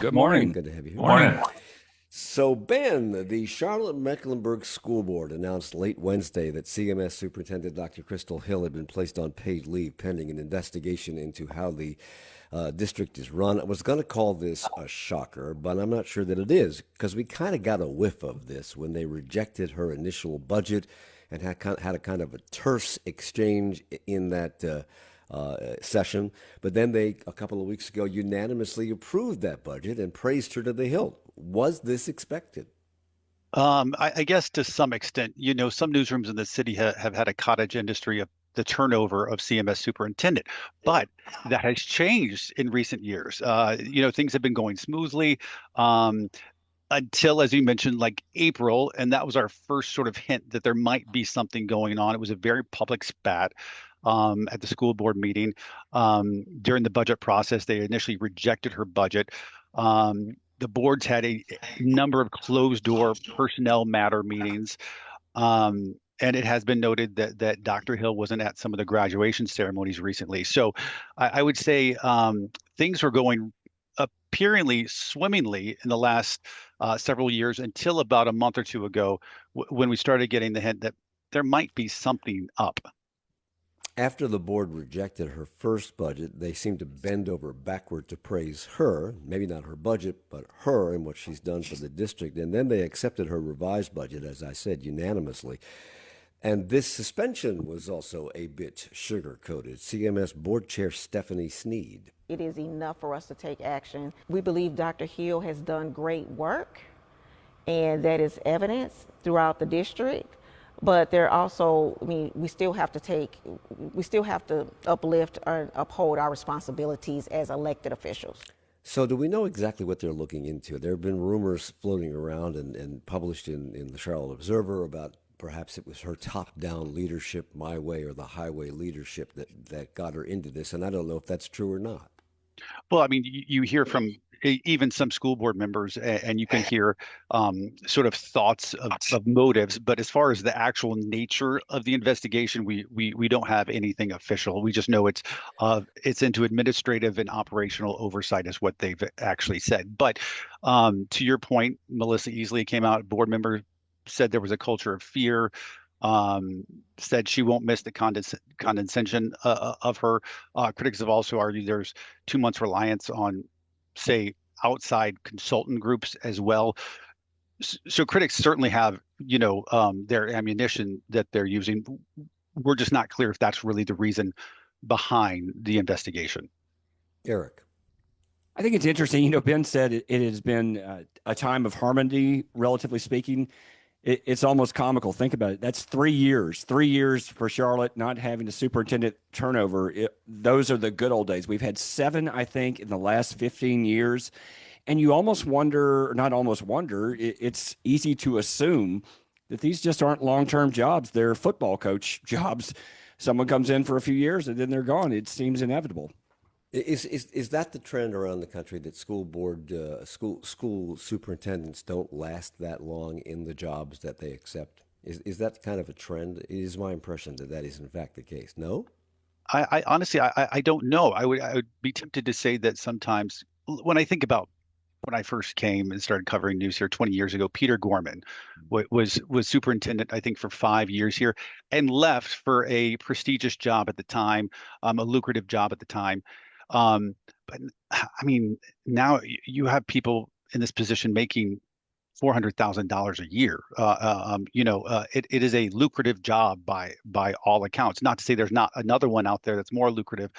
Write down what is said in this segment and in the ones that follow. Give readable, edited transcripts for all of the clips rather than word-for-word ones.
Good Morning. morning. Good to have you here. Morning. So, Ben, the Charlotte-Mecklenburg School Board announced late Wednesday that CMS Superintendent Dr. Crystal Hill had been placed on paid leave pending an investigation into how the district is run. I was going to call this a shocker, but I'm not sure that it is because we kind of got a whiff of this when they rejected her initial budget and had a kind of a terse exchange in that session. But then they, a couple of weeks ago, unanimously approved that budget and praised her to the hilt. Was this expected? I guess to some extent, some newsrooms in the city have had a cottage industry of the turnover of CMS superintendent, but that has changed in recent years. Things have been going smoothly until, as you mentioned, like April, and that was our first sort of hint that there might be something going on. It was a very public spat at the school board meeting. During the budget process, they initially rejected her budget. The boards had a number of closed door personnel matter meetings. And it has been noted that Dr. Hill wasn't at some of the graduation ceremonies recently. So I would say things were going appearingly swimmingly in the last several years until about a month or two ago when we started getting the hint that there might be something up. After the board rejected her first budget, they seemed to bend over backward to praise her, maybe not her budget, but her and what she's done for the district. And then they accepted her revised budget, as I said, unanimously. And this suspension was also a bit sugar-coated. CMS Board Chair Stephanie Sneed. It is enough for us to take action. We believe Dr. Hill has done great work, and that is evidence throughout the district. But there also, we still have to uplift or uphold our responsibilities as elected officials. So do we know exactly what they're looking into? There have been rumors floating around and published in the Charlotte Observer about perhaps it was her top-down leadership, my way or the highway leadership that got her into this. And I don't know if that's true or not. Well, you hear from even some school board members, and you can hear sort of thoughts of motives. But as far as the actual nature of the investigation, we don't have anything official. We just know it's into administrative and operational oversight, is what they've actually said. But to your point, Melissa Easley came out, board member, said there was a culture of fear. Said she won't miss the condescension of her. Critics have also argued there's 2 months reliance on, say, outside consultant groups as well. So critics certainly have, their ammunition that they're using. We're just not clear if that's really the reason behind the investigation. Erik. I think it's interesting. Ben said it has been a time of harmony, relatively speaking. It's almost comical. Think about it. That's 3 years. 3 years for Charlotte not having a superintendent turnover. Those are the good old days. We've had 7, I think, in the last 15 years. And you almost wonder, not almost wonder, it's easy to assume that these just aren't long-term jobs. They're football coach jobs. Someone comes in for a few years and then they're gone. It seems inevitable. Is that the trend around the country, that school superintendents don't last that long in the jobs that they accept? Is that kind of a trend? It is my impression that is in fact the case. No? I honestly, I don't know. I would be tempted to say that sometimes when I think about when I first came and started covering news here 20 years ago, Peter Gorman was superintendent, I think, for 5 years here, and left for a prestigious job at the time, a lucrative job at the time. But now you have people in this position making $400,000 a year. It is a lucrative job by all accounts. Not to say there's not another one out there that's more lucrative,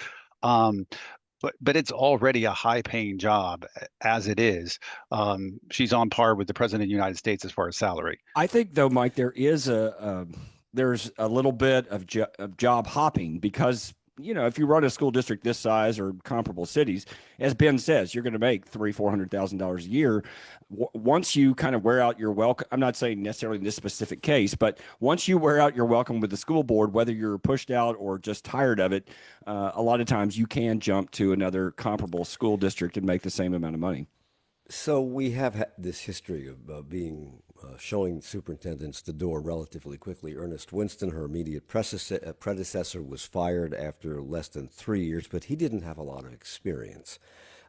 but it's already a high-paying job as it is. She's on par with the President of the United States as far as salary. I think, though, Mike, there's a little bit of job hopping because if you run a school district this size or comparable cities, as Ben says, you're going to make $300,000-$400,000 a year. Once you kind of wear out your welcome, I'm not saying necessarily in this specific case, but once you wear out your welcome with the school board, whether you're pushed out or just tired of it, a lot of times you can jump to another comparable school district and make the same amount of money. So we have had this history of showing superintendents the door relatively quickly. Ernest Winston, her immediate predecessor, was fired after less than 3 years, but he didn't have a lot of experience.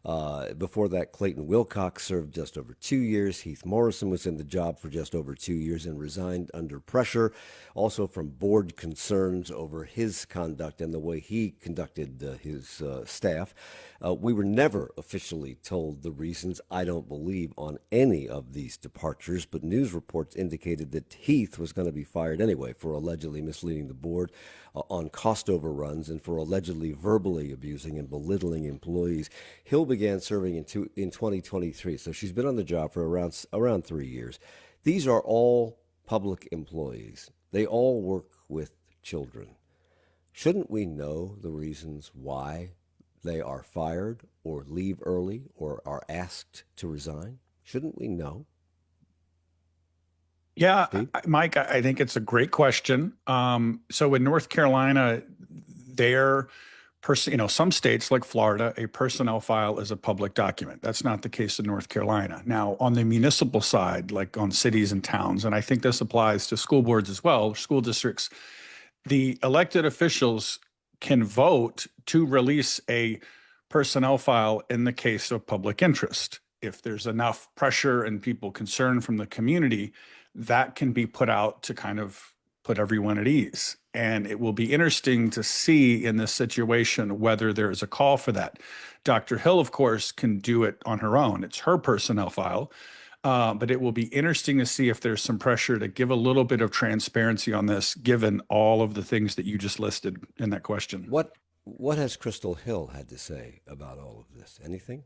Before that, Clayton Wilcox served just over 2 years. Heath Morrison was in the job for just over 2 years and resigned under pressure, also from board concerns over his conduct and the way he conducted his staff. We were never officially told the reasons, I don't believe, on any of these departures, but news reports indicated that Heath was going to be fired anyway for allegedly misleading the board on cost overruns and for allegedly verbally abusing and belittling employees. Hill began serving in 2023, so she's been on the job for around 3 years. These are all public employees. They all work with children. Shouldn't we know the reasons why they are fired or leave early or are asked to resign? Shouldn't we know? Yeah, Steve? Mike, I think it's a great question. So in North Carolina, some states like Florida, a personnel file is a public document. That's not the case in North Carolina. Now, on the municipal side, like on cities and towns, and I think this applies to school boards as well, school districts, the elected officials can vote to release a personnel file in the case of public interest. If there's enough pressure and people concerned from the community, that can be put out to kind of put everyone at ease. And it will be interesting to see in this situation whether there is a call for that. Dr. Hill, of course, can do it on her own. It's her personnel file. But it will be interesting to see if there's some pressure to give a little bit of transparency on this, given all of the things that you just listed in that question. What has Crystal Hill had to say about all of this? Anything?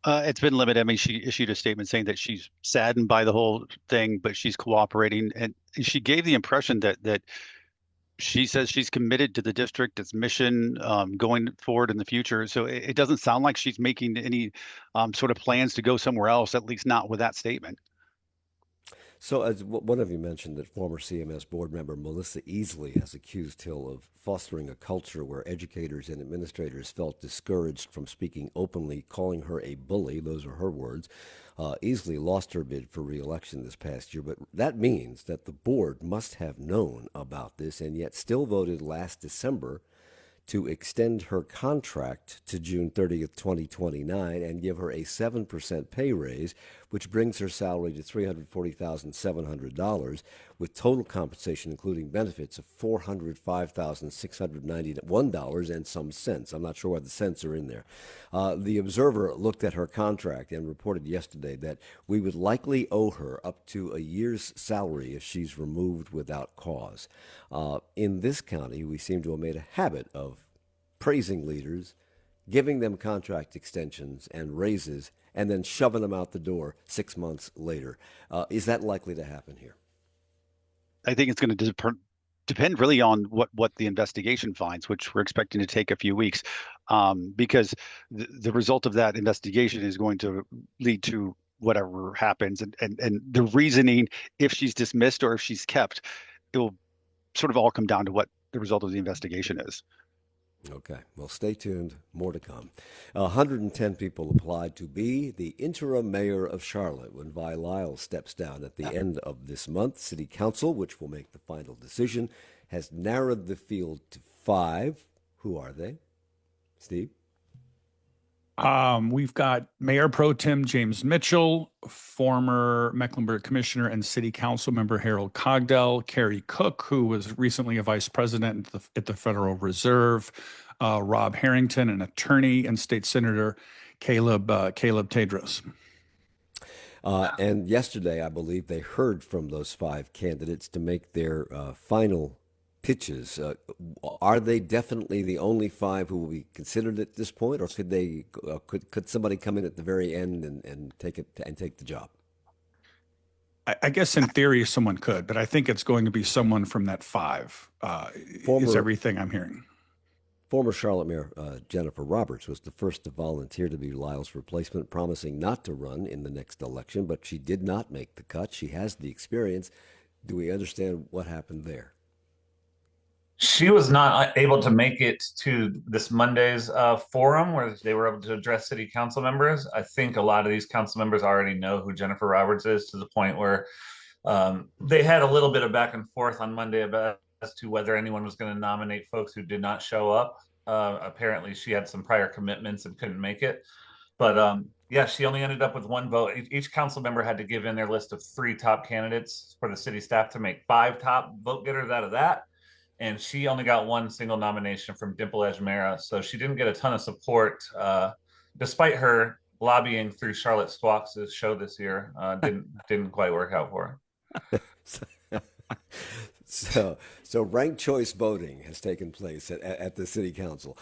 It's been limited. I mean, she issued a statement saying that she's saddened by the whole thing, but she's cooperating. And she gave the impression that she says she's committed to the district, its mission, going forward in the future. So it doesn't sound like she's making any sort of plans to go somewhere else, at least not with that statement. So, as one of you mentioned, that former CMS board member Melissa Easley has accused Hill of fostering a culture where educators and administrators felt discouraged from speaking openly, calling her a bully. Those are her words. Easley lost her bid for re-election this past year, but that means that the board must have known about this and yet still voted last December to extend her contract to June 30th, 2029 and give her a 7% pay raise, which brings her salary to $340,700 with total compensation, including benefits, of $405,691 and some cents. I'm not sure why the cents are in there. The Observer looked at her contract and reported yesterday that we would likely owe her up to a year's salary if she's removed without cause. In this county, we seem to have made a habit of praising leaders, giving them contract extensions and raises, and then shoving them out the door 6 months later. Is that likely to happen here? I think it's going to depend really on what the investigation finds, which we're expecting to take a few weeks, because the result of that investigation is going to lead to whatever happens, and the reasoning, if she's dismissed or if she's kept, it will sort of all come down to what the result of the investigation is. Okay, well, stay tuned. More to come. 110 people applied to be the interim mayor of Charlotte when Vi Lyle steps down at the end of this month. City Council, which will make the final decision, has narrowed the field to 5. Who are they? Steve? We've got Mayor Pro Tem James Mitchell, former Mecklenburg Commissioner and City Council member Harold Cogdell, Carrie Cook, who was recently a vice president at the Federal Reserve, Rob Harrington, an attorney, and State Senator Caleb Tedros. And yesterday, I believe they heard from those 5 candidates to make their final pitches. Are they definitely the only 5 who will be considered at this point, or could somebody come in at the very end and take the job? I guess in theory someone could, but I think it's going to be someone from that 5. Is everything I'm hearing. Former Charlotte Mayor Jennifer Roberts was the first to volunteer to be Lyle's replacement, promising not to run in the next election, but she did not make the cut. She has the experience. Do we understand what happened there? She was not able to make it to this Monday's forum where they were able to address city council members. I think a lot of these council members already know who Jennifer Roberts is, to the point where they had a little bit of back and forth on Monday about as to whether anyone was going to nominate folks who did not show up. Apparently she had some prior commitments and couldn't make it. But yeah, she only ended up with one vote. Each council member had to give in their list of 3 top candidates for the city staff to make 5 top vote getters out of that. And she only got 1 single nomination from Dimple Ejmera. So she didn't get a ton of support, despite her lobbying through Charlotte Squawks' show this year. Didn't quite work out for her. So ranked choice voting has taken place at the city council.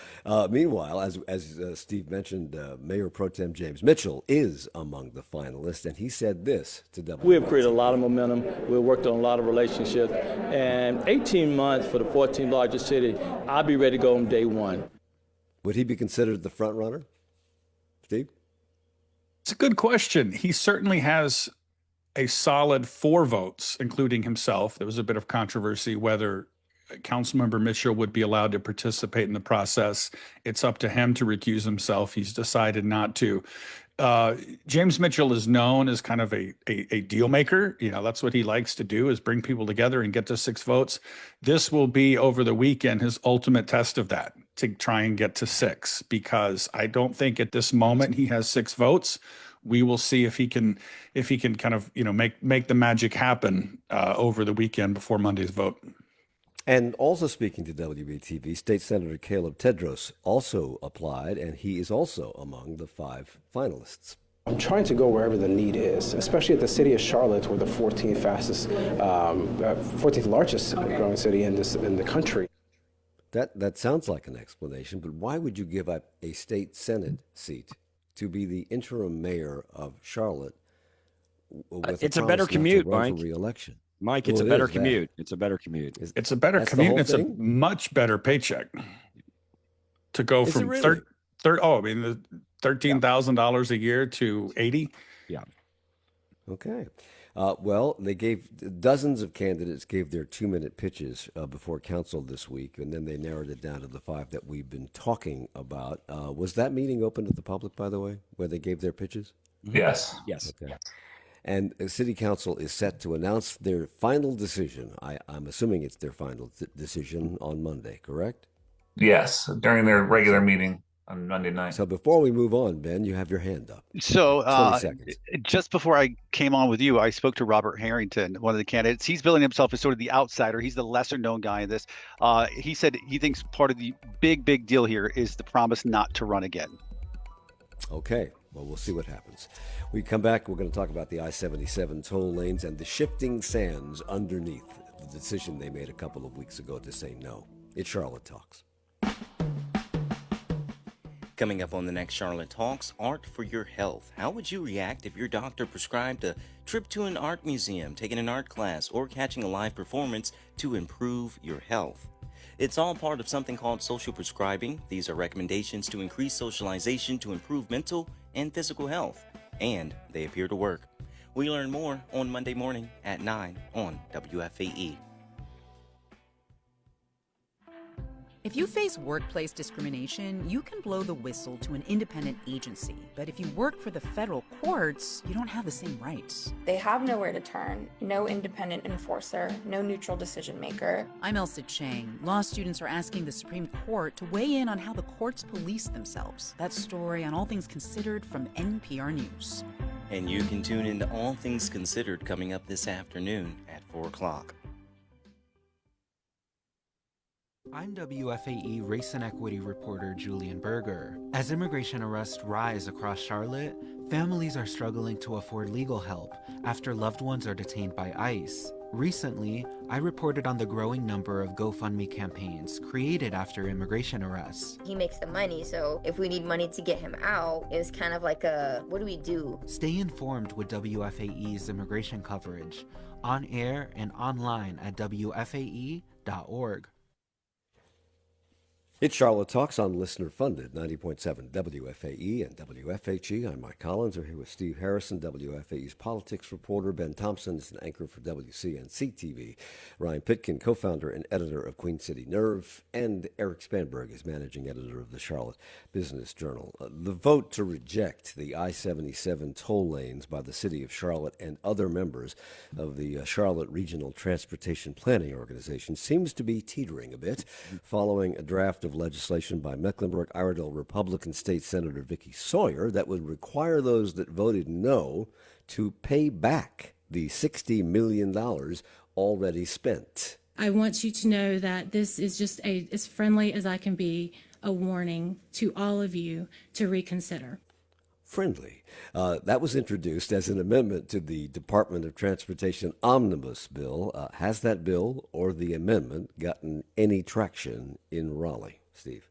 Meanwhile, as Steve mentioned, Mayor Pro Tem James Mitchell is among the finalists, and he said this to WFAE. We have created a lot of momentum. We've worked on a lot of relationships, and 18 months for the 14th largest city, I'll be ready to go on day one. Would he be considered the front runner, Steve? It's a good question. He certainly has a solid 4 votes, including himself. There was a bit of controversy whether Councilmember Mitchell would be allowed to participate in the process. It's up to him to recuse himself. He's decided not to. James Mitchell is known as kind of a deal maker. You know, that's what he likes to do, is bring people together and get to 6 votes. This will be, over the weekend, his ultimate test of that, to try and get to 6, because I don't think at this moment he has 6 votes. We will see if he can kind of, you know, make the magic happen over the weekend before Monday's vote. And also speaking to WBTV, State Senator Caleb Tedros also applied, and he is also among the 5 finalists. I'm trying to go wherever the need is, especially at the city of Charlotte. We're the 14th largest growing city in the country. That sounds like an explanation, but why would you give up a state senate seat to be the interim mayor of Charlotte? It's a better commute, Mike. Re-election. Mike, it's a better commute. It's a better commute. It's a better commute. It's a much better paycheck to go from really? the $13,000 a year to 80. Yeah. Okay. Well, they gave dozens of candidates gave their 2-minute pitches before council this week, and then they narrowed it down to the 5 that we've been talking about. Was that meeting open to the public, by the way, where they gave their pitches? Yes. Yes. Okay. And the city council is set to announce their final decision. I'm assuming it's their final decision on Monday, correct? Yes, during their regular meeting on Monday night. So before we move on, Ben, you have your hand up. So 20 seconds. just before I came on with you, I spoke to Robert Harrington, one of the candidates. He's billing himself as sort of the outsider. He's the lesser known guy in this. He said he thinks part of the big deal here is the promise not to run again. Okay. Well, we'll see what happens. We come back, we're going to talk about the I-77 toll lanes and the shifting sands underneath the decision they made a couple of weeks ago to say no. It's Charlotte Talks. Coming up on the next Charlotte Talks, art for your health. How would you react if your doctor prescribed a trip to an art museum, taking an art class, or catching a live performance to improve your health? It's all part of something called social prescribing. These are recommendations to increase socialization to improve mental and physical health, and they appear to work. We learn more on Monday morning at 9 on WFAE. If you face workplace discrimination, you can blow the whistle to an independent agency. But if you work for the federal courts, you don't have the same rights. They have nowhere to turn, no independent enforcer, no neutral decision maker. I'm Elsa Chang. Law students are asking the Supreme Court to weigh in on how the courts police themselves. That story on All Things Considered from NPR News. And you can tune into All Things Considered coming up this afternoon at 4 o'clock. I'm WFAE race and equity reporter Julian Berger. As immigration arrests rise across Charlotte, families are struggling to afford legal help after loved ones are detained by ICE. Recently, I reported on the growing number of GoFundMe campaigns created after immigration arrests. He makes the money, so if we need money to get him out, it's kind of like what do we do? Stay informed with WFAE's immigration coverage, on air and online at WFAE.org. It's Charlotte Talks on listener-funded 90.7 WFAE and WFHE. I'm Mike Collins. We're here with Steve Harrison, WFAE's politics reporter. Ben Thompson is an anchor for WCNC TV. Ryan Pitkin, co-founder and editor of Queen City Nerve. And Erik Spanberg is managing editor of the Charlotte Business Journal. The vote to reject the I-77 toll lanes by the city of Charlotte and other members of the Charlotte Regional Transportation Planning Organization seems to be teetering a bit following a draft of of legislation by Mecklenburg-Iredell Republican State Senator Vicky Sawyer that would require those that voted no to pay back the $60 million already spent. I want you to know that this is just as friendly as I can be, a warning to all of you to reconsider. Friendly. That was introduced as an amendment to the Department of Transportation Omnibus Bill. Has that bill or the amendment gotten any traction in Raleigh, Steve?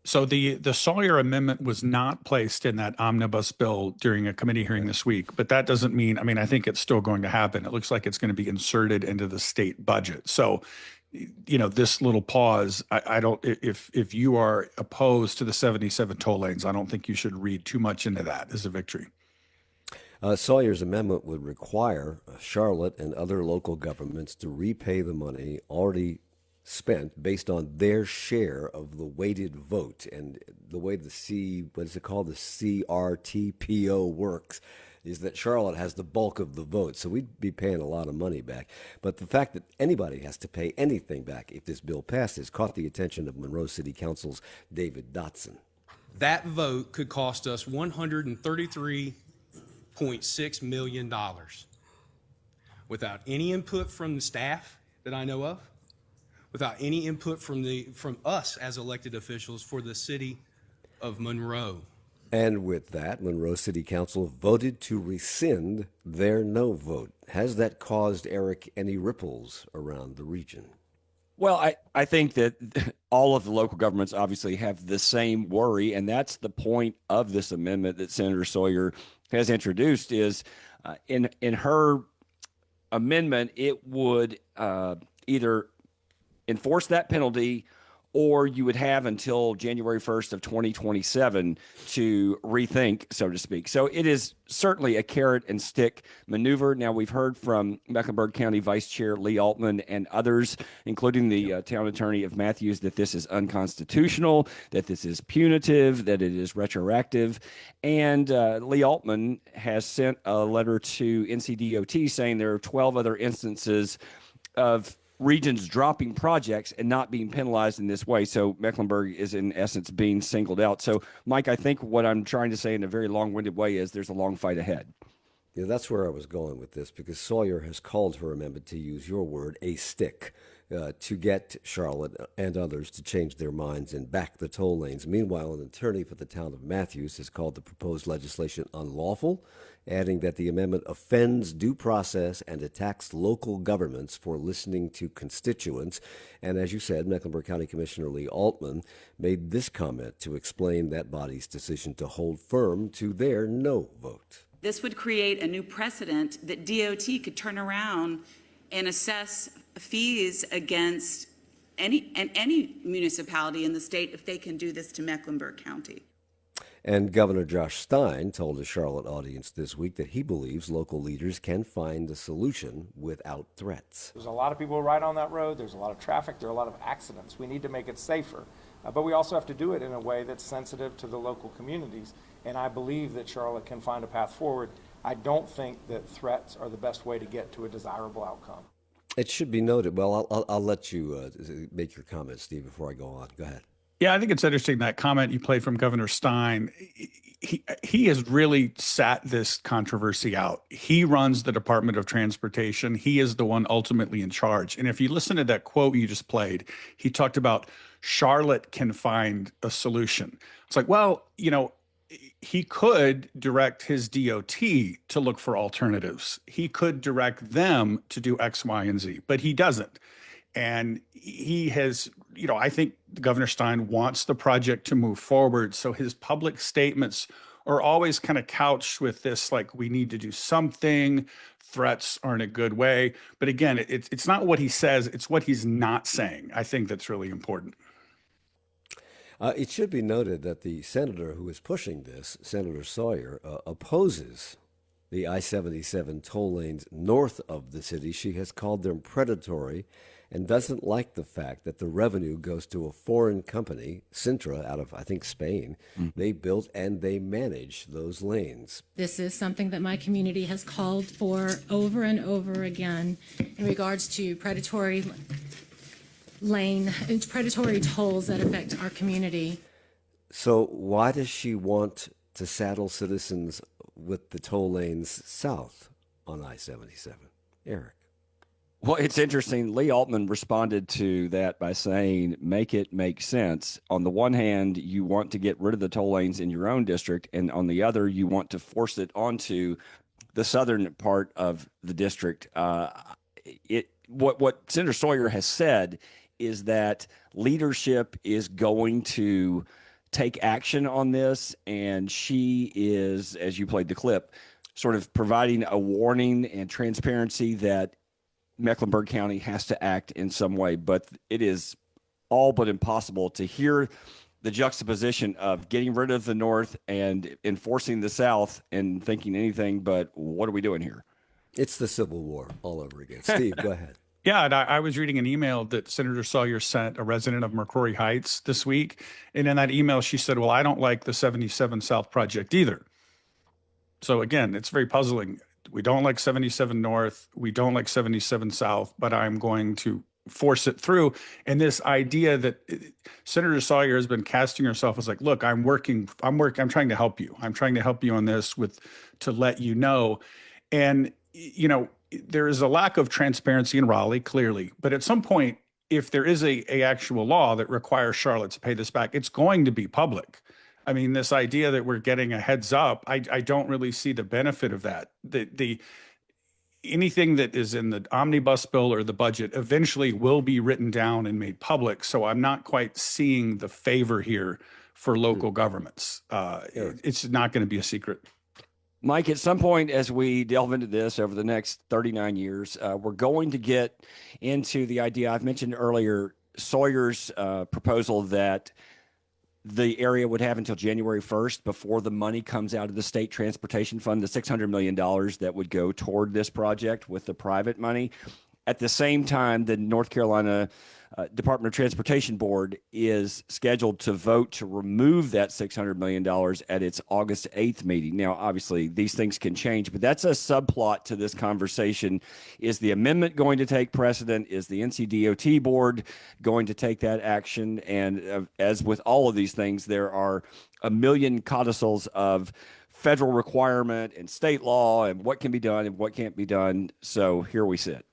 So the Sawyer amendment was not placed in that omnibus bill during a committee hearing this week, but that doesn't mean, I think it's still going to happen. It looks like it's going to be inserted into the state budget. So, this little pause, I don't, if you are opposed to the 77 toll lanes, I don't think you should read too much into that as a victory. Sawyer's amendment would require Charlotte and other local governments to repay the money already spent based on their share of the weighted vote. And the way the CRTPO works is that Charlotte has the bulk of the vote, so we'd be paying a lot of money back. But the fact that anybody has to pay anything back if this bill passes caught the attention of Monroe City Council's David Dotson. That vote could cost us $133.6 million without any input from the staff that I know of, without any input from us as elected officials for the city of Monroe. And with that, Monroe City Council voted to rescind their no vote. Has that caused, Erik, any ripples around the region? Well, I think that all of the local governments obviously have the same worry, and that's the point of this amendment that Senator Sawyer has introduced is in her amendment, it would either enforce that penalty or you would have until January 1st of 2027 to rethink, so to speak. So it is certainly a carrot and stick maneuver. Now, we've heard from Mecklenburg County Vice Chair Lee Altman and others, including the town attorney of Matthews, that this is unconstitutional, that this is punitive, that it is retroactive. And Lee Altman has sent a letter to NCDOT saying there are 12 other instances of regions dropping projects and not being penalized in this way. So Mecklenburg is in essence being singled out. So Mike, I think what I'm trying to say in a very long-winded way is there's a long fight ahead. Yeah, that's where I was going with this, because Sawyer has called her amendment, to use your word, a stick, to get Charlotte and others to change their minds and back the toll lanes. Meanwhile, an attorney for the town of Matthews has called the proposed legislation unlawful, adding that the amendment offends due process and attacks local governments for listening to constituents. And as you said, Mecklenburg County Commissioner Lee Altman made this comment to explain that body's decision to hold firm to their no vote. This would create a new precedent that DOT could turn around and assess fees against any municipality in the state if they can do this to Mecklenburg County. And Governor Josh Stein told a Charlotte audience this week that he believes local leaders can find a solution without threats. There's a lot of people who ride on that road. There's a lot of traffic. There are a lot of accidents. We need to make it safer. But we also have to do it in a way that's sensitive to the local communities. And I believe that Charlotte can find a path forward. I don't think that threats are the best way to get to a desirable outcome. It should be noted. Well, I'll let you make your comment, Steve, before I go on. Go ahead. Yeah, I think it's interesting, that comment you played from Governor Stein. He has really sat this controversy out. He runs the Department of Transportation. He is the one ultimately in charge. And if you listen to that quote you just played, he talked about Charlotte can find a solution. It's like, well, he could direct his DOT to look for alternatives. He could direct them to do X, Y, and Z, but he doesn't. And he has, I think Governor Stein wants the project to move forward. So his public statements are always kind of couched with this, like, we need to do something. Threats aren't a good way. But again, it's not what he says, it's what he's not saying. I think that's really important. It should be noted that the senator who is pushing this, Senator Sawyer, opposes the I-77 toll lanes north of the city. She has called them predatory and doesn't like the fact that the revenue goes to a foreign company, Sintra, out of, I think, Spain. They built and they manage those lanes. This is something that my community has called for over and over again in regards to predatory lane, it's predatory tolls that affect our community. So why does she want to saddle citizens with the toll lanes south on I-77? Erik. Well, it's interesting. Lee Altman responded to that by saying, make it make sense. On the one hand, you want to get rid of the toll lanes in your own district, and on the other, you want to force it onto the southern part of the district. What Senator Sawyer has said is that leadership is going to take action on this, and she is, as you played the clip, sort of providing a warning and transparency that Mecklenburg County has to act in some way. But it is all but impossible to hear the juxtaposition of getting rid of the north and enforcing the south and thinking anything but, what are we doing here? It's the Civil War all over again. Steve, go ahead. Yeah, and I was reading an email that Senator Sawyer sent a resident of McCrory Heights this week. And in that email, she said, well, I don't like the 77 South project either. So again, it's very puzzling. We don't like 77 North. We don't like 77 South, but I'm going to force it through. And this idea that Senator Sawyer has been casting herself as like, look, I'm trying to help you. I'm trying to help you on this to let you know. And, you know, there is a lack of transparency in Raleigh, clearly. But at some point, if there is a actual law that requires Charlotte to pay this back, it's going to be public. I mean, this idea that we're getting a heads up, I don't really see the benefit of that. Anything that is in the omnibus bill or the budget eventually will be written down and made public. So I'm not quite seeing the favor here for local governments. It's not going to be a secret. Mike, at some point as we delve into this over the next 39 years, we're going to get into the idea I've mentioned earlier, Sawyer's proposal that the area would have until January 1st before the money comes out of the state transportation fund, the $600 million that would go toward this project with the private money. At the same time, the North Carolina Department of Transportation Board is scheduled to vote to remove that $600 million at its August 8th meeting. Now, obviously, these things can change, but that's a subplot to this conversation. Is the amendment going to take precedent? Is the NCDOT board going to take that action? And as with all of these things, there are a million codicils of federal requirement and state law and what can be done and what can't be done. So here we sit.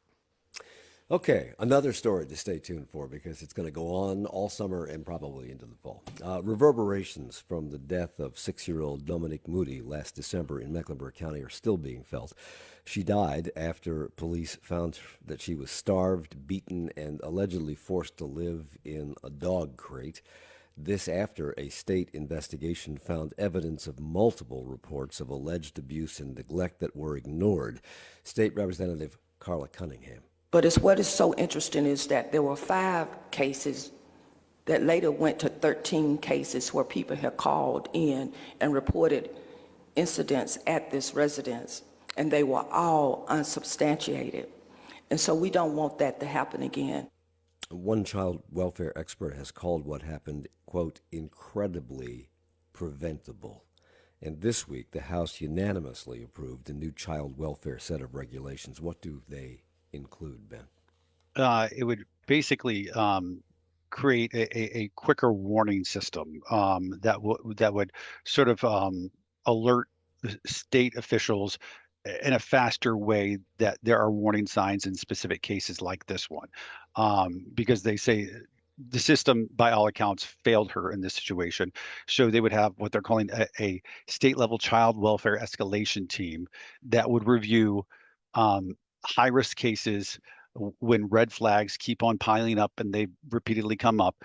Okay, another story to stay tuned for because it's going to go on all summer and probably into the fall. Reverberations from the death of 6-year-old Dominique Moody last December in Mecklenburg County are still being felt. She died after police found that she was starved, beaten, and allegedly forced to live in a dog crate. This after a state investigation found evidence of multiple reports of alleged abuse and neglect that were ignored. State Representative Carla Cunningham. But what is so interesting is that there were 5 cases that later went to 13 cases where people had called in and reported incidents at this residence, and they were all unsubstantiated. And so we don't want that to happen again. One child welfare expert has called what happened, quote, incredibly preventable. And this week, the House unanimously approved a new child welfare set of regulations. What do they include, Ben? It would basically create a quicker warning system that would sort of alert state officials in a faster way that there are warning signs in specific cases like this one, because they say the system, by all accounts, failed her in this situation. So they would have what they're calling a state-level child welfare escalation team that would review high-risk cases when red flags keep on piling up and they repeatedly come up,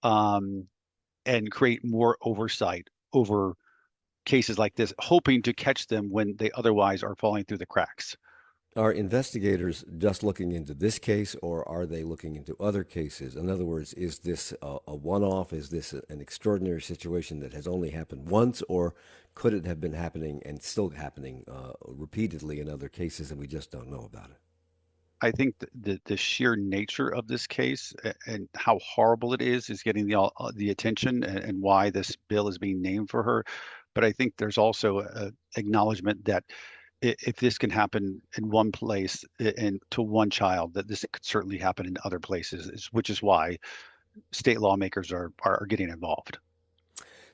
and create more oversight over cases like this, hoping to catch them when they otherwise are falling through the cracks. Are investigators just looking into this case, or are they looking into other cases? In other words, is this a one-off? Is this an extraordinary situation that has only happened once, or could it have been happening and still happening repeatedly in other cases and we just don't know about it? I think the sheer nature of this case and how horrible it is getting the attention and why this bill is being named for her. But I think there's also an acknowledgement that if this can happen in one place and to one child, that this could certainly happen in other places, which is why state lawmakers are getting involved.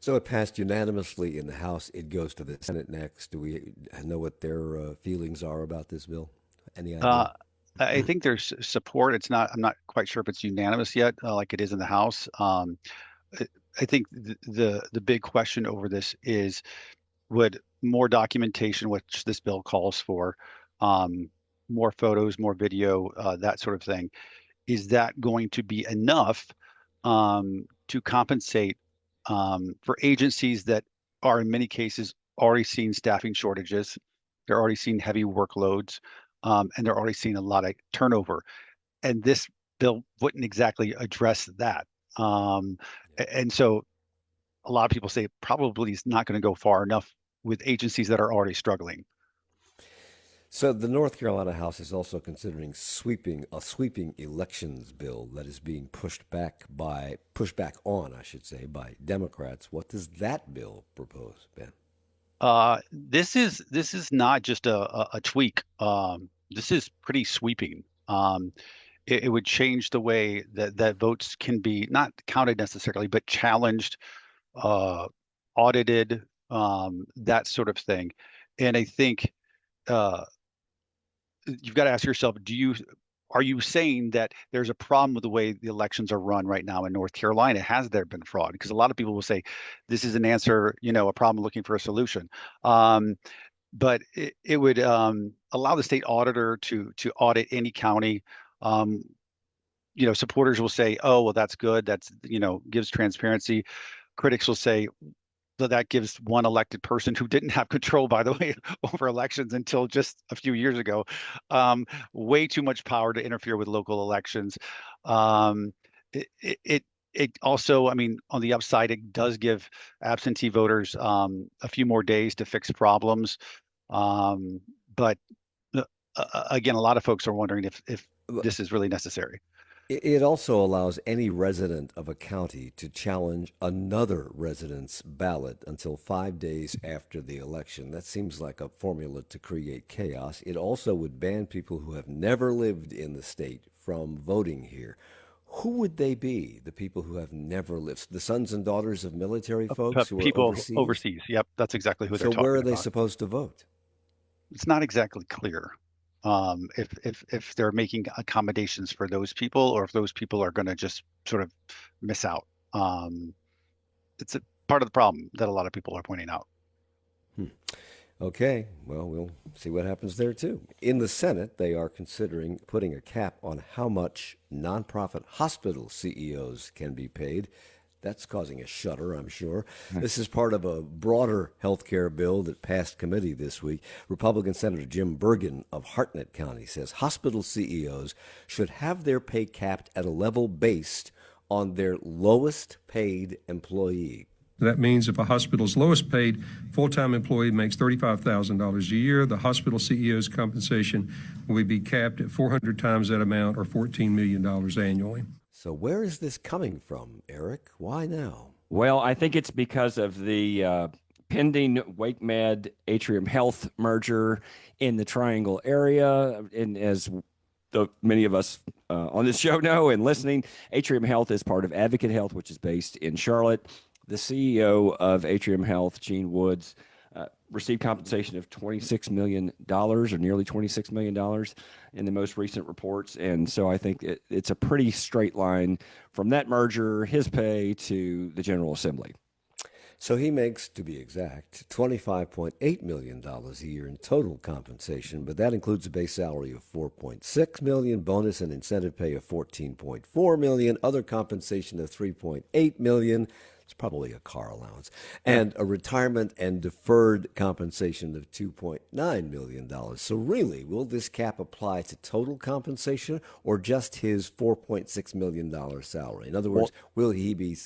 So it passed unanimously in the House. It goes to the Senate next. Do we know what their feelings are about this bill? Any idea? I think there's support. I'm not quite sure if it's unanimous yet, like it is in the House. I think the big question over this is, would more documentation, which this bill calls for, more photos, more video, that sort of thing, is that going to be enough to compensate for agencies that are in many cases already seeing staffing shortages, they're already seeing heavy workloads, and they're already seeing a lot of turnover. And this bill wouldn't exactly address that. And so a lot of people say it probably is not going to go far enough with agencies that are already struggling. So the North Carolina House is also considering a sweeping elections bill that is being pushed back on, I should say, by Democrats. What does that bill propose, Ben? This is not just a tweak. This is pretty sweeping. It would change the way that votes can be not counted necessarily, but challenged, audited, that sort of thing. And I think you've got to ask yourself, are you saying that there's a problem with the way the elections are run right now in North Carolina? Has there been fraud? Because a lot of people will say this is an answer, a problem looking for a solution. But it would allow the state auditor to audit any county. Supporters will say, oh, well, that's good. That's, gives transparency. Critics will say, that gives one elected person who didn't have control, by the way, over elections until just a few years ago, way too much power to interfere with local elections. It also, on the upside, it does give absentee voters a few more days to fix problems. But again, a lot of folks are wondering if this is really necessary. It also allows any resident of a county to challenge another resident's ballot until 5 days after the election. That seems like a formula to create chaos. It also would ban people who have never lived in the state from voting here. Who would they be, the people who have never lived? The sons and daughters of military folks who people are overseas. Yep, that's exactly who they're talking about. So where are they supposed to vote? It's not exactly clear. If they're making accommodations for those people, or if those people are going to just sort of miss out. It's a part of the problem that a lot of people are pointing out. Okay, well, we'll see what happens there too. In the Senate, they are considering putting a cap on how much nonprofit hospital CEOs can be paid. That's causing a shudder, I'm sure. This is part of a broader health care bill that passed committee this week. Republican Senator Jim Bergen of Hartnett County says hospital CEOs should have their pay capped at a level based on their lowest paid employee. That means if a hospital's lowest paid full-time employee makes $35,000 a year, the hospital CEO's compensation will be capped at 400 times that amount, or $14 million annually. So where is this coming from, Erik? Why now? Well, I think it's because of the pending WakeMed Atrium Health merger in the Triangle area. And as many of us on this show know and listening, Atrium Health is part of Advocate Health, which is based in Charlotte. The CEO of Atrium Health, Gene Woods, received compensation of $26 million, or nearly $26 million in the most recent reports. And so I think it's a pretty straight line from that merger, his pay, to the General Assembly. So he makes, to be exact, $25.8 million a year in total compensation, but that includes a base salary of $4.6 million, bonus and incentive pay of $14.4 million, other compensation of $3.8 million. It's probably a car allowance, and a retirement and deferred compensation of $2.9 million. So really, will this cap apply to total compensation or just his $4.6 million salary? In other words, will he be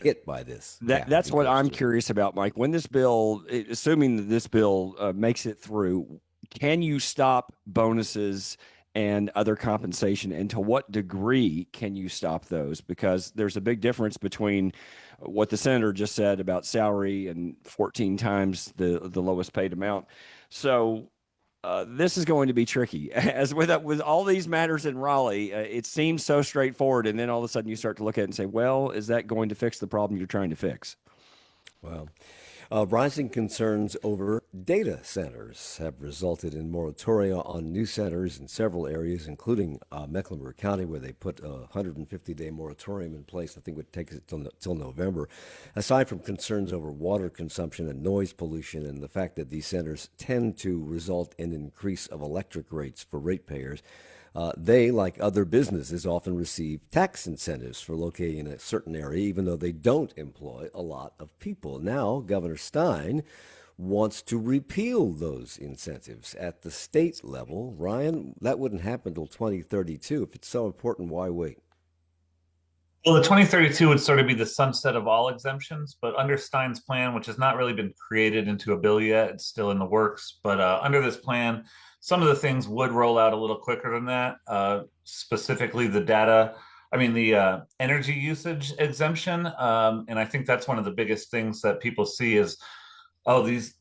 hit by this? That's what I'm curious about, Mike. When this bill, assuming that this bill makes it through, can you stop bonuses and other compensation, and to what degree can you stop those? Because there's a big difference between what the senator just said about salary and 14 times the lowest paid amount. So this is going to be tricky. As with all these matters in Raleigh, it seems so straightforward, and then all of a sudden you start to look at it and say, well, is that going to fix the problem you're trying to fix? Wow. Rising concerns over data centers have resulted in moratoria on new centers in several areas, including Mecklenburg County, where they put a 150-day moratorium in place. I think it would take it till November. Aside from concerns over water consumption and noise pollution and the fact that these centers tend to result in an increase of electric rates for ratepayers, they, like other businesses, often receive tax incentives for locating in a certain area, even though they don't employ a lot of people. Now, Governor Stein wants to repeal those incentives at the state level. Ryan, that wouldn't happen until 2032. If it's so important, why wait? Well, the 2032 would sort of be the sunset of all exemptions, but under Stein's plan, which has not really been created into a bill yet, it's still in the works. But under this plan, some of the things would roll out a little quicker than that. Specifically, the energy usage exemption, and I think that's one of the biggest things that people see is, oh, these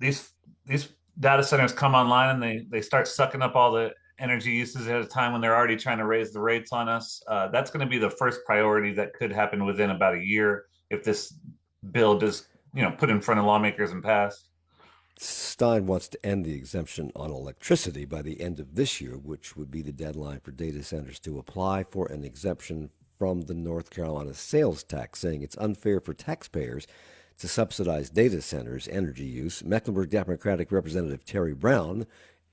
data centers come online and they start sucking up all the energy usage at a time when they're already trying to raise the rates on us. That's going to be the first priority that could happen within about a year if this bill is, put in front of lawmakers and passed. Stein wants to end the exemption on electricity by the end of this year, which would be the deadline for data centers to apply for an exemption from the North Carolina sales tax, saying it's unfair for taxpayers to subsidize data centers' energy use. Mecklenburg Democratic Representative Terry Brown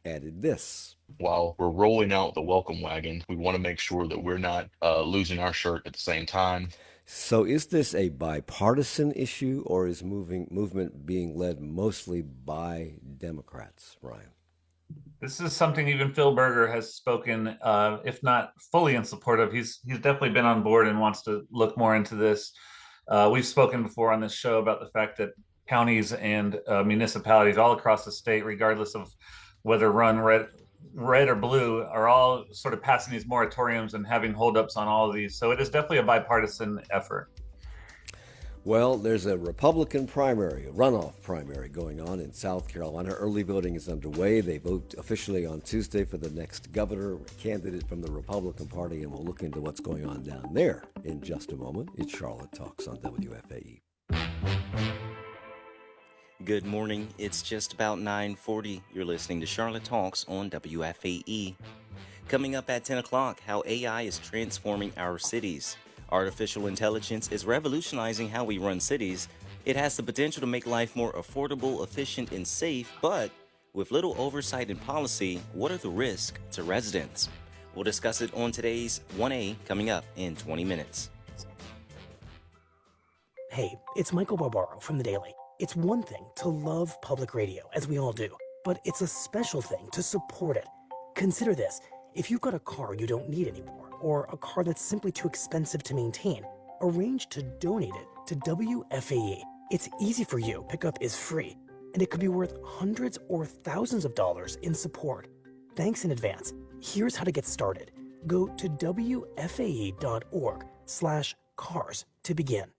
added this. While we're rolling out the welcome wagon, we want to make sure that we're not losing our shirt at the same time. So is this a bipartisan issue, or is movement being led mostly by Democrats, Ryan? This is something even Phil Berger has spoken, if not fully in support of. He's definitely been on board and wants to look more into this. We've spoken before on this show about the fact that counties and municipalities all across the state, regardless of whether run red or blue, are all sort of passing these moratoriums and having holdups on all of these. So it is definitely a bipartisan effort. Well, there's a Republican primary, a runoff primary going on in South Carolina. Early voting is underway. They vote officially on Tuesday for the next governor candidate from the Republican Party, and we'll look into what's going on down there in just a moment. It's Charlotte Talks on WFAE. Good morning. It's just about 9:40. You're listening to Charlotte Talks on WFAE. Coming up at 10 o'clock, how AI is transforming our cities. Artificial intelligence is revolutionizing how we run cities. It has the potential to make life more affordable, efficient, and safe, but with little oversight and policy, what are the risks to residents? We'll discuss it on today's 1A coming up in 20 minutes. Hey, it's Michael Barbaro from The Daily. It's one thing to love public radio, as we all do, but it's a special thing to support it. Consider this. If you've got a car you don't need anymore, or a car that's simply too expensive to maintain, arrange to donate it to WFAE. It's easy for you. Pickup is free, and it could be worth hundreds or thousands of dollars in support. Thanks in advance. Here's how to get started. Go to WFAE.org/cars to begin.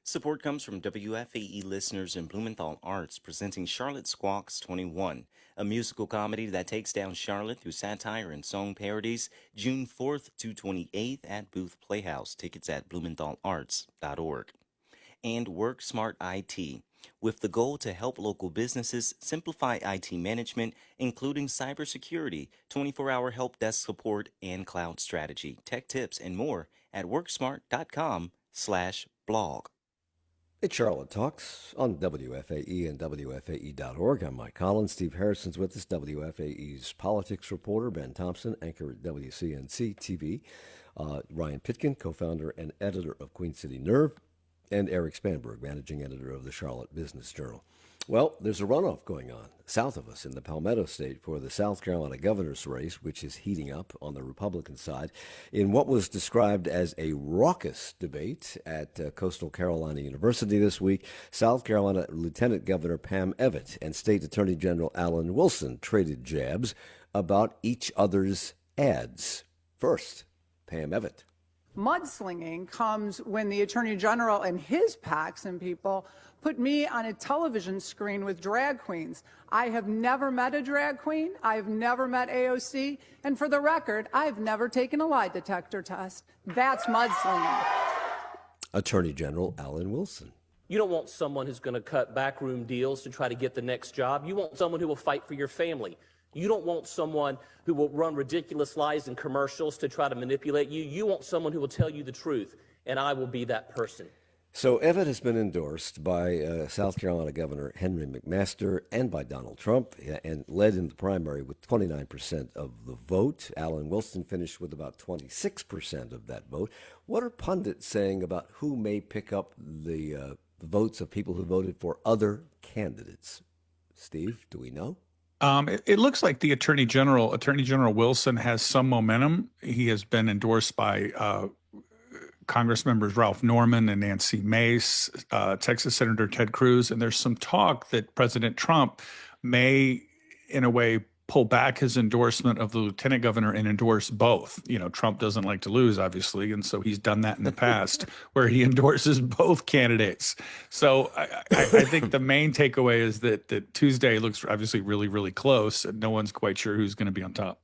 Support comes from WFAE listeners in Blumenthal Arts presenting Charlotte Squawks 21, a musical comedy that takes down Charlotte through satire and song parodies, June 4th to 28th at Booth Playhouse. Tickets at blumenthalarts.org. And Work Smart IT, with the goal to help local businesses simplify IT management, including cybersecurity, 24-hour help desk support, and cloud strategy. Tech tips and more at worksmart.com/blog. It's Charlotte Talks on WFAE and WFAE.org. I'm Mike Collins. Steve Harrison's with us, WFAE's politics reporter. Ben Thompson, anchor at WCNC TV. Ryan Pitkin, co-founder and editor of Queen City Nerve. And Erik Spanberg, managing editor of the Charlotte Business Journal. Well, there's a runoff going on south of us in the Palmetto State for the South Carolina governor's race, which is heating up on the Republican side in what was described as a raucous debate at Coastal Carolina University this week. South Carolina Lieutenant Governor Pam Evett and State Attorney General Alan Wilson traded jabs about each other's ads. First, Pam Evett. Mudslinging comes when the Attorney General and his PACs and people Put me on a television screen with drag queens. I have never met a drag queen. I've never met AOC. And for the record, I've never taken a lie detector test. That's mudslinging. Attorney General Alan Wilson. You don't want someone who's going to cut backroom deals to try to get the next job. You want someone who will fight for your family. You don't want someone who will run ridiculous lies in commercials to try to manipulate you. You want someone who will tell you the truth, and I will be that person. So Evan has been endorsed by South Carolina Governor Henry McMaster and by Donald Trump, and led in the primary with 29% of the vote. Alan Wilson finished with about 26% of that vote. What are pundits saying about who may pick up the votes of people who voted for other candidates? Steve, do we know? It looks like the Attorney General Wilson, has some momentum. He has been endorsed by Congress members Ralph Norman and Nancy Mace, Texas Senator Ted Cruz, and there's some talk that President Trump may, in a way, pull back his endorsement of the lieutenant governor and endorse both. You know, Trump doesn't like to lose, obviously, and so he's done that in the past, where he endorses both candidates. So I think the main takeaway is that Tuesday looks obviously really, really close, and no one's quite sure who's going to be on top.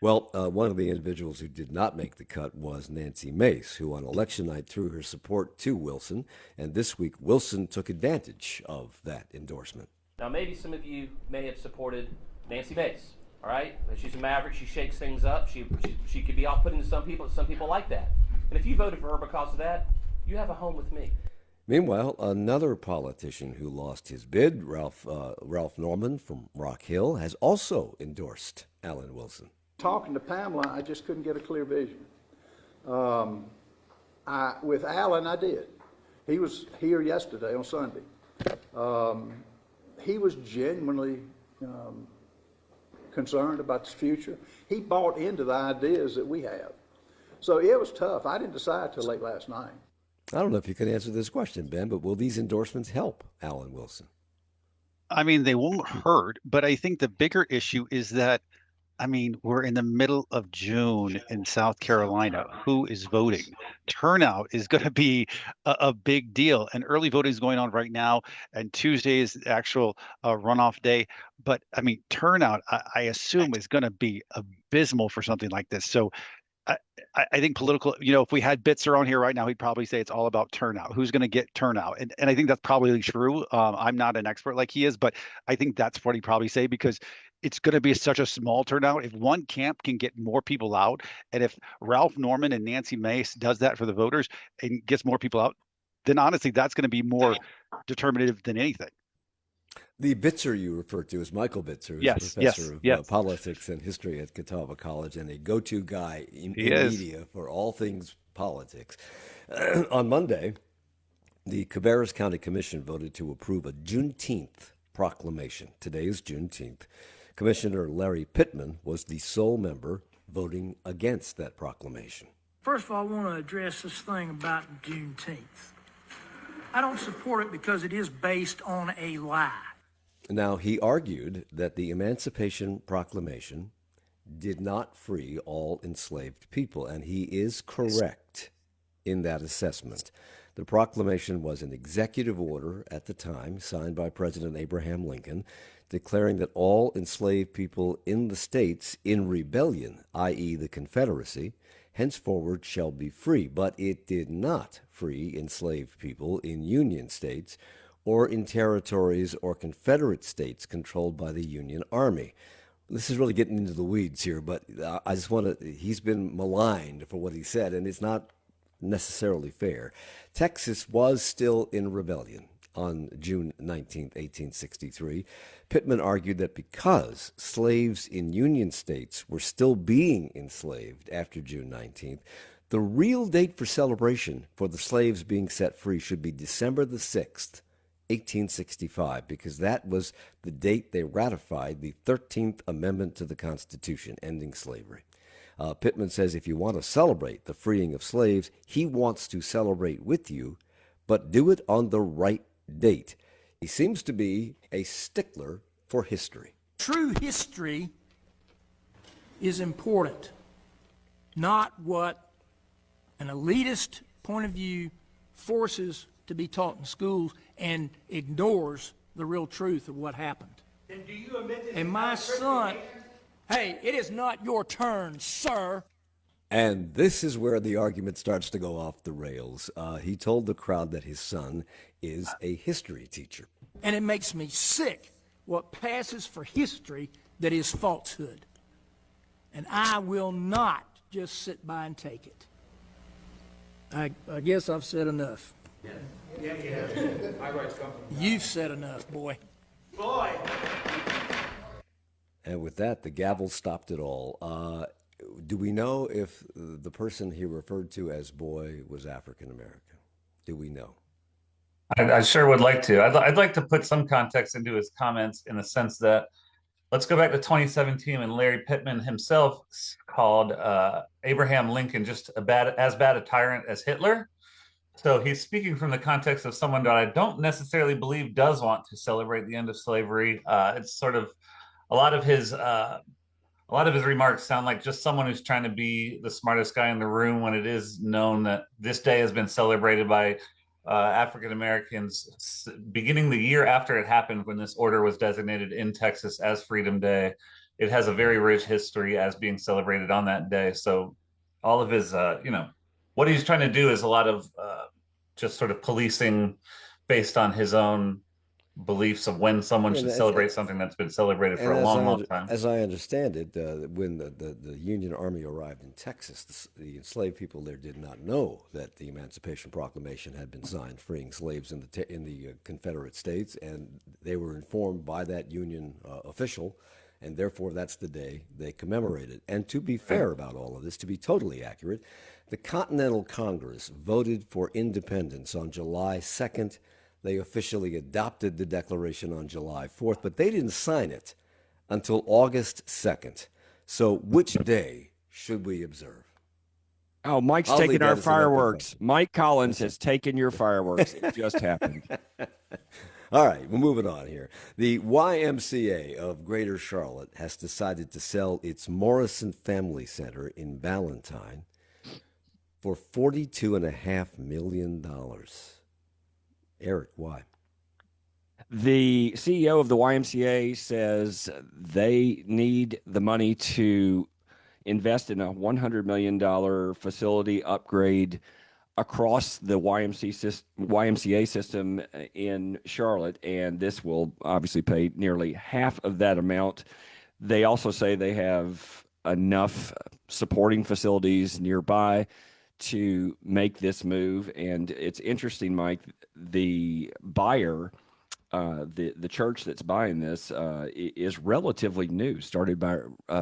Well, one of the individuals who did not make the cut was Nancy Mace, who on election night threw her support to Wilson, and this week Wilson took advantage of that endorsement. Now, maybe some of you may have supported Nancy Mace, all right? She's a maverick. She shakes things up. She could be off-putting to some people. Some people like that. And if you voted for her because of that, you have a home with me. Meanwhile, another politician who lost his bid, Ralph Norman from Rock Hill, has also endorsed Alan Wilson. Talking to Pamela, I just couldn't get a clear vision. With Alan, I did. He was here yesterday on Sunday. He was genuinely concerned about the future. He bought into the ideas that we have. So it was tough. I didn't decide till late last night. I don't know if you can answer this question, Ben, but will these endorsements help Alan Wilson? I mean, they won't hurt, but I think the bigger issue is that, I mean, we're in the middle of June in South Carolina. Who is voting? Turnout is going to be a big deal. And early voting is going on right now. And Tuesday is the actual runoff day. But I mean, turnout, I assume, is going to be abysmal for something like this. So I think political, if we had Bitzer on here right now, he'd probably say it's all about turnout. Who's going to get turnout? And I think that's probably true. I'm not an expert like he is, but I think that's what he'd probably say, because it's going to be such a small turnout. If one camp can get more people out, and if Ralph Norman and Nancy Mace does that for the voters and gets more people out, then honestly, that's going to be more determinative than anything. The Bitzer you referred to is Michael Bitzer, who's a professor of politics and history at Catawba College and a go-to guy in media for all things politics. On Monday, the Cabarrus County Commission voted to approve a Juneteenth proclamation. Today is Juneteenth. Commissioner Larry Pittman was the sole member voting against that proclamation. First of all, I want to address this thing about Juneteenth. I don't support it because it is based on a lie. Now, he argued that the Emancipation Proclamation did not free all enslaved people, and he is correct in that assessment. The proclamation was an executive order at the time, signed by President Abraham Lincoln, declaring that all enslaved people in the states in rebellion, i.e. the Confederacy, henceforward shall be free. But it did not free enslaved people in Union states or in territories or Confederate states controlled by the Union Army. This is really getting into the weeds here, but I just want to, he's been maligned for what he said, and it's not necessarily fair. Texas was still in rebellion on June 19, 1863. Pittman argued that because slaves in Union states were still being enslaved after June 19th, the real date for celebration for the slaves being set free should be December the 6th, 1865, because that was the date they ratified the 13th Amendment to the Constitution, ending slavery. Pittman says if you want to celebrate the freeing of slaves, he wants to celebrate with you, but do it on the right date. He seems to be a stickler for history. True history is important, not what an elitist point of view forces to be taught in schools and ignores the real truth of what happened. And my son, hey, it is not your turn, sir. And this is where the argument starts to go off the rails. He told the crowd that his son is a history teacher. And it makes me sick what passes for history that is falsehood. And I will not just sit by and take it. I guess I've said enough. You've said enough, boy. And with that, the gavel stopped it all. Do we know if the person he referred to as boy was African American? Do we know? I sure would like to. I'd like to put some context into his comments in the sense that let's go back to 2017 when Larry Pittman himself called Abraham Lincoln just as bad a tyrant as Hitler. So he's speaking from the context of someone that I don't necessarily believe does want to celebrate the end of slavery. It's sort of a lot of his remarks sound like just someone who's trying to be the smartest guy in the room when it is known that this day has been celebrated by African Americans beginning the year after it happened when this order was designated in Texas as Freedom Day. It has a very rich history as being celebrated on that day. So all of his, what he's trying to do is a lot of just sort of policing based on his own beliefs of when someone should celebrate something that's been celebrated for a long time. As I understand it, when the Union Army arrived in Texas, the enslaved people there did not know that the Emancipation Proclamation had been signed, freeing slaves in the Confederate States, and they were informed by that Union official, and therefore that's the day they commemorated. And to be fair about all of this, to be totally accurate, the Continental Congress voted for independence on July 2nd. They officially adopted the Declaration on July 4th, but they didn't sign it until August 2nd. So which day should we observe? Oh, Mike's taking our fireworks. Mike Collins has taken your fireworks. It just happened. All right, we're moving on here. The YMCA of Greater Charlotte has decided to sell its Morrison Family Center in Ballantyne for $42.5 million. Erik, why? The CEO of the YMCA says they need the money to invest in a $100 million facility upgrade across the YMCA system in Charlotte, and this will obviously pay nearly half of that amount. They also say they have enough supporting facilities nearby to make this move. And it's interesting, Mike, the buyer, the church that's buying this is relatively new, started by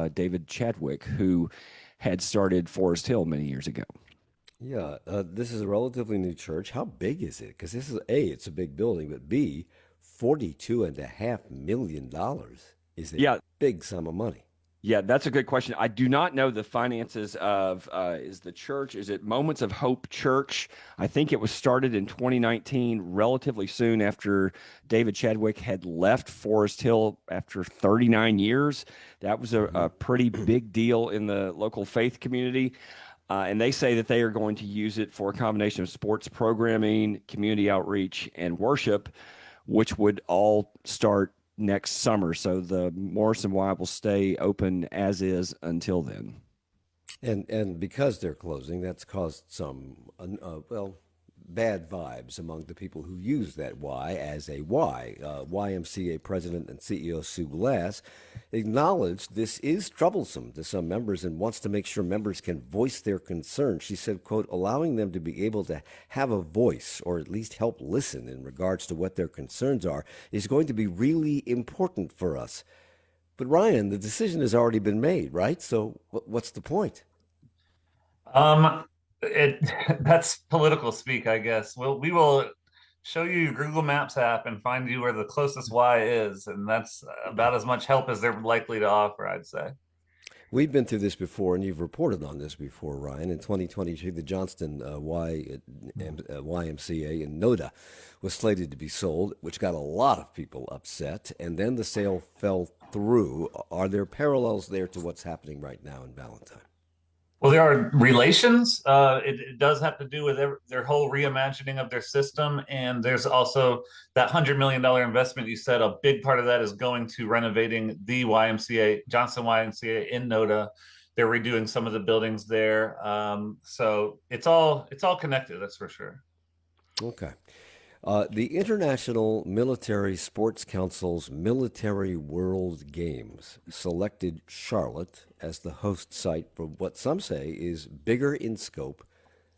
David Chadwick, who had started Forest Hill many years ago. Yeah, this is a relatively new church. How big is it? Because this is it's a big building, but B, $42.5 million is a big sum of money. Yeah, that's a good question. I do not know the finances of, is the church, is it Moments of Hope Church? I think it was started in 2019, relatively soon after David Chadwick had left Forest Hill after 39 years. That was a pretty big deal in the local faith community. And they say that they are going to use it for a combination of sports programming, community outreach, and worship, which would all start next summer. So the Morrison Y will stay open as is until then. And because they're closing, that's caused some, bad vibes among the people who use that Y as a Y. YMCA President and CEO Sue Glass acknowledged this is troublesome to some members and wants to make sure members can voice their concerns. She said, quote, allowing them to be able to have a voice or at least help listen in regards to what their concerns are is going to be really important for us. But Ryan, the decision has already been made, right? So what's the point? That's political speak, I guess. We will show you your Google Maps app and find you where the closest Y is, and that's about as much help as they're likely to offer, I'd say. We've been through this before, and you've reported on this before, Ryan. In 2023, the Johnston YMCA in Noda was slated to be sold, which got a lot of people upset, and then the sale fell through. Are there parallels there to what's happening right now in Ballantyne? Well, there are relations. It does have to do with their whole reimagining of their system. And there's also that $100 million investment you said. A big part of that is going to renovating the YMCA, Johnson YMCA in Noda. They're redoing some of the buildings there. So it's all connected, that's for sure. Okay. The International Military Sports Council's Military World Games selected Charlotte as the host site for what some say is bigger in scope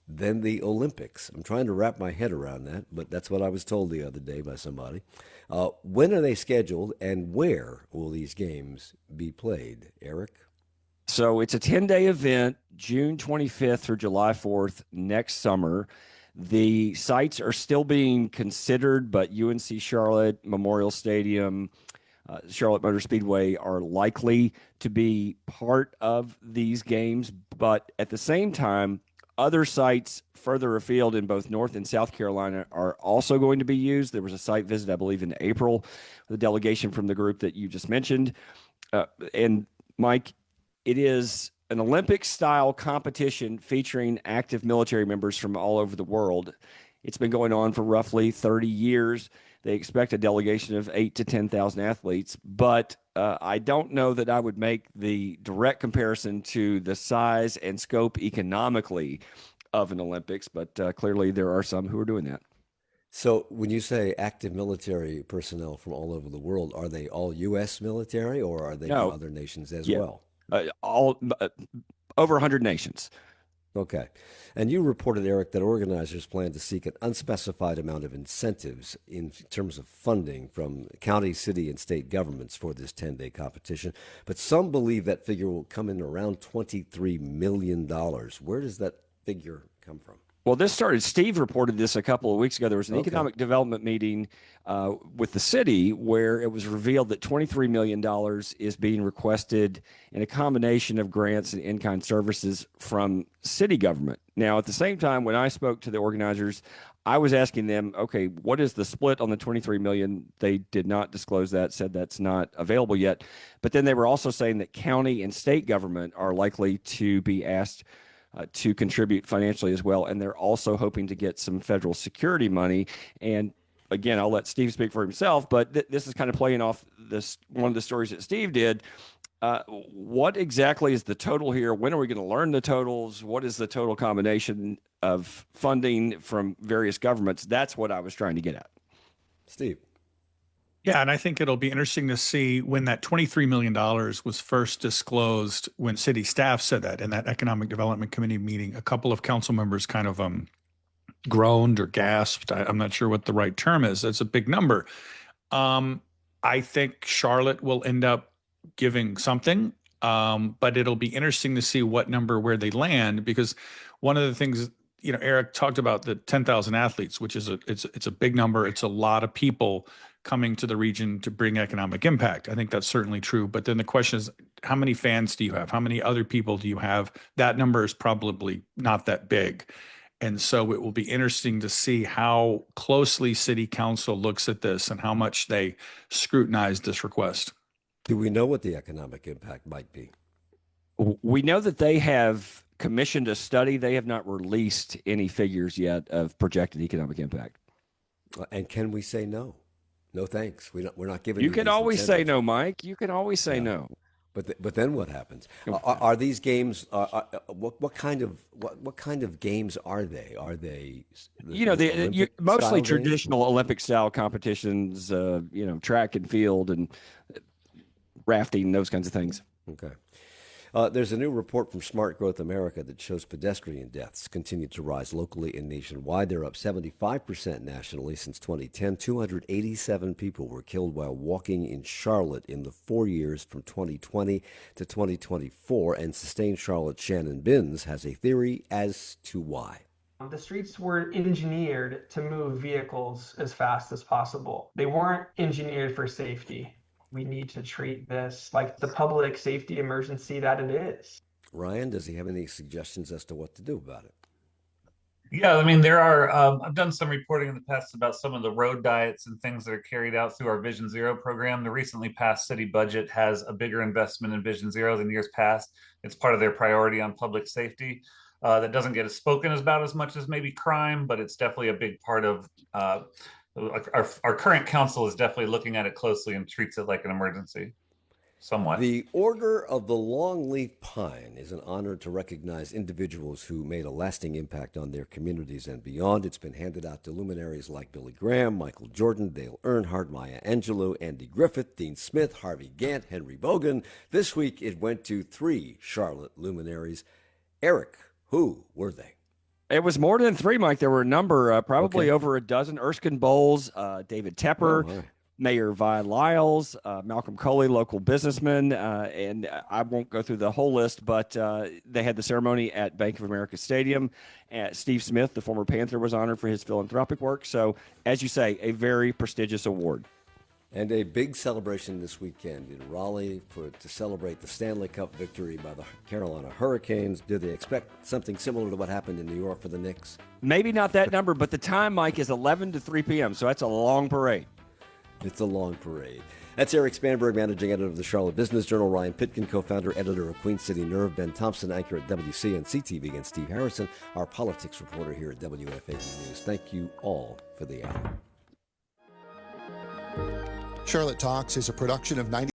than the Olympics. I'm trying to wrap my head around that, but that's what I was told the other day by somebody. When are they scheduled, and where will these games be played, Erik? So it's a 10-day event, June 25th through July 4th next summer. The sites are still being considered, but UNC Charlotte, Memorial Stadium, Charlotte Motor Speedway are likely to be part of these games. But at the same time, other sites further afield in both North and South Carolina are also going to be used. There was a site visit, I believe, in April, the delegation from the group that you just mentioned. And Mike, it is an Olympic-style competition featuring active military members from all over the world. It's been going on for roughly 30 years. They expect a delegation of 8,000 to 10,000 athletes, but I don't know that I would make the direct comparison to the size and scope economically of an Olympics, but clearly there are some who are doing that. So when you say active military personnel from all over the world, are they all U.S. military, or are they from other nations as well? All over 100 nations. Okay. And you reported, Erik, that organizers plan to seek an unspecified amount of incentives in terms of funding from county, city, and state governments for this 10-day competition. But some believe that figure will come in around $23 million. Where does that figure come from? Well, this started, Steve reported this a couple of weeks ago. There was an economic development meeting with the city where it was revealed that $23 million is being requested in a combination of grants and in-kind services from city government. Now, at the same time, when I spoke to the organizers, I was asking them, okay, what is the split on the $23 million? They did not disclose that, said that's not available yet. But then they were also saying that county and state government are likely to be asked to contribute financially as well. And they're also hoping to get some federal security money. And again, I'll let Steve speak for himself, but this is kind of playing off this one of the stories that Steve did. What exactly is the total here? When are we going to learn the totals? What is the total combination of funding from various governments? That's what I was trying to get at. Steve. Yeah, and I think it'll be interesting to see when that $23 million was first disclosed, when city staff said that in that Economic Development Committee meeting. A couple of council members kind of groaned or gasped. I'm not sure what the right term is. That's a big number. I think Charlotte will end up giving something, but it'll be interesting to see what number, where they land, because one of the things, you know, Erik talked about the 10,000 athletes, which is it's a big number. It's a lot of people coming to the region to bring economic impact. I think that's certainly true. But then the question is, how many fans do you have? How many other people do you have? That number is probably not that big. And so it will be interesting to see how closely City Council looks at this and how much they scrutinize this request. Do we know what the economic impact might be? We know that they have commissioned a study. They have not released any figures yet of projected economic impact. And can we say no? No, thanks. We're not giving. You can always say no, Mike. You can always say no. But then what happens? Are these games? What kind of games are they? Are they? Mostly traditional Olympic style competitions. Track and field and rafting, those kinds of things. Okay. There's a new report from Smart Growth America that shows pedestrian deaths continue to rise locally and nationwide. They're up 75% nationally since 2010. 287 people were killed while walking in Charlotte in the 4 years from 2020 to 2024. And Sustained Charlotte Shannon Binns has a theory as to why. The streets were engineered to move vehicles as fast as possible. They weren't engineered for safety. We need to treat this like the public safety emergency that it is. Ryan, does he have any suggestions as to what to do about it? Yeah, I mean, there are, I've done some reporting in the past about some of the road diets and things that are carried out through our Vision Zero program. The recently passed city budget has a bigger investment in Vision Zero than years past. It's part of their priority on public safety. That doesn't get spoken about as much as maybe crime, but it's definitely a big part of our current council is definitely looking at it closely and treats it like an emergency. Somewhat. The Order of the Longleaf Pine is an honor to recognize individuals who made a lasting impact on their communities and beyond. It's been handed out to luminaries like Billy Graham, Michael Jordan, Dale Earnhardt, Maya Angelou, Andy Griffith, Dean Smith, Harvey Gantt, Henry Bogan. This week it went to 3 Charlotte luminaries. Erik, who were they? It was more than 3, Mike. There were a number, probably over a dozen. Erskine Bowles, David Tepper, Mayor Vi Lyles, Malcolm Coley, local businessman, and I won't go through the whole list, but they had the ceremony at Bank of America Stadium. Steve Smith, the former Panther, was honored for his philanthropic work. So, as you say, a very prestigious award. And a big celebration this weekend in Raleigh to celebrate the Stanley Cup victory by the Carolina Hurricanes. Do they expect something similar to what happened in New York for the Knicks? Maybe not that number, but the time, Mike, is 11 to 3 p.m., so that's a long parade. It's a long parade. That's Erik Spanberg, managing editor of the Charlotte Business Journal, Ryan Pitkin, co-founder, editor of Queen City Nerve, Ben Thompson, anchor at WCNC TV, and Steve Harrison, our politics reporter here at WFAE News. Thank you all for the hour. Charlotte Talks is a production of 90.